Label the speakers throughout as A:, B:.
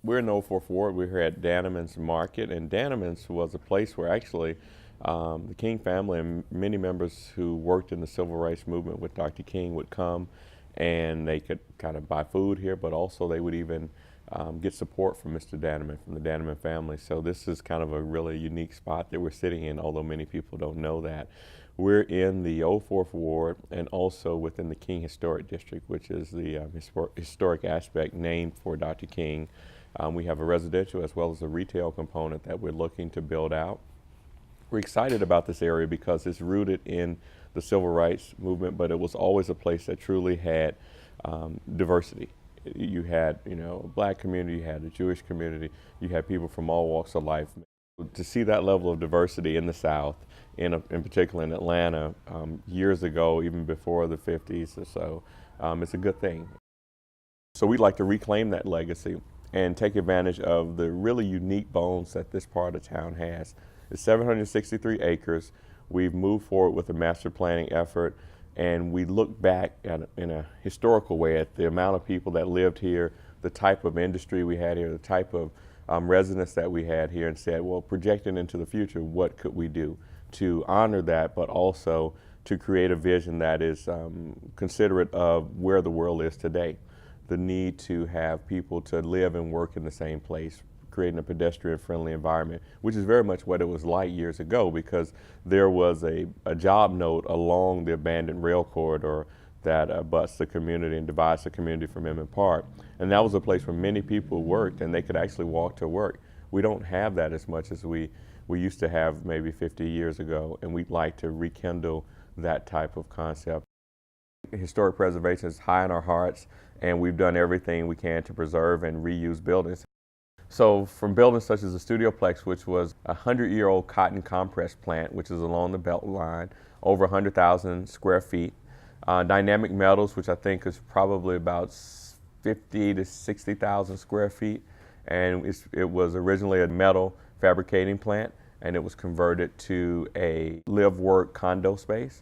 A: We're in Old Fourth Ward. We're here at Dannemans Market, and Dannemans was a place where actually the King family and many members who worked in the civil rights movement with Dr. King would come, and they could kind of buy food here, but also they would even get support from Mr. Danneman, from the Danneman family. So this is kind of a really unique spot that we're sitting in, although many people don't know that. We're in the Old Fourth Ward and also within the King Historic District, which is the historic aspect named for Dr. King. We have a residential as well as a retail component that we're looking to build out. We're excited about this area because it's rooted in the civil rights movement, but it was always a place that truly had diversity. You had, a black community, you had a Jewish community, you had people from all walks of life. To see that level of diversity in the South, in particular in Atlanta, years ago, even before the 50s or so, it's a good thing. So we'd like to reclaim that legacy and take advantage of the really unique bones that this part of town has. It's 763 acres. We've moved forward with a master planning effort, and we look back in a historical way at the amount of people that lived here, the type of industry we had here, the type of residents that we had here, and said, well, projecting into the future, what could we do to honor that, but also to create a vision that is considerate of where the world is today. The need to have people to live and work in the same place, creating a pedestrian-friendly environment, which is very much what it was like years ago, because there was a job node along the abandoned rail corridor that abuts the community and divides the community from Emmett Park. And that was a place where many people worked and they could actually walk to work. We don't have that as much as we used to have maybe 50 years ago, and we'd like to rekindle that type of concept. Historic preservation is high in our hearts, and we've done everything we can to preserve and reuse buildings. So from buildings such as the Studioplex, which was a 100-year-old cotton compress plant, which is along the belt line, over 100,000 square feet. Dynamic Metals, which I think is probably about 50 to 60,000 square feet. And it was originally a metal fabricating plant, and it was converted to a live-work condo space.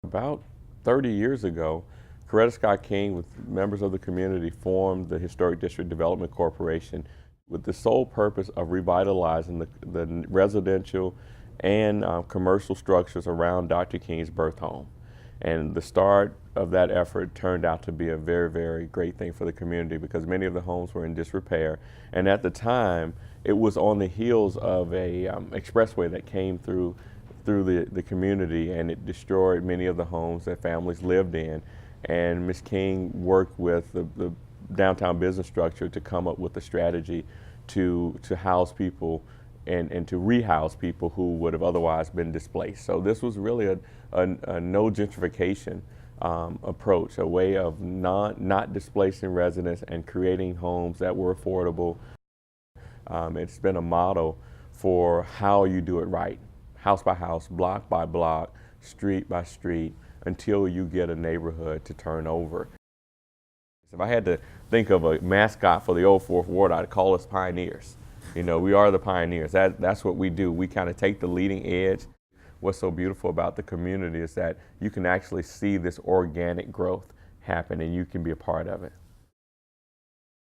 A: About 30 years ago, Coretta Scott King, with members of the community, formed the Historic District Development Corporation with the sole purpose of revitalizing the residential and commercial structures around Dr. King's birth home. And the start of that effort turned out to be a very, very great thing for the community because many of the homes were in disrepair. And at the time, it was on the heels of a expressway that came through the community, and it destroyed many of the homes that families lived in. And Ms. King worked with the downtown business structure to come up with a strategy to house people and to rehouse people who would have otherwise been displaced. So this was really a no gentrification approach, a way of not displacing residents and creating homes that were affordable. It's been a model for how you do it right, house by house, block by block, street by street, until you get a neighborhood to turn over. If I had to think of a mascot for the Old Fourth Ward, I'd call us pioneers. We are the pioneers. That's what we do. We kind of take the leading edge. What's so beautiful about the community is that you can actually see this organic growth happen and you can be a part of it.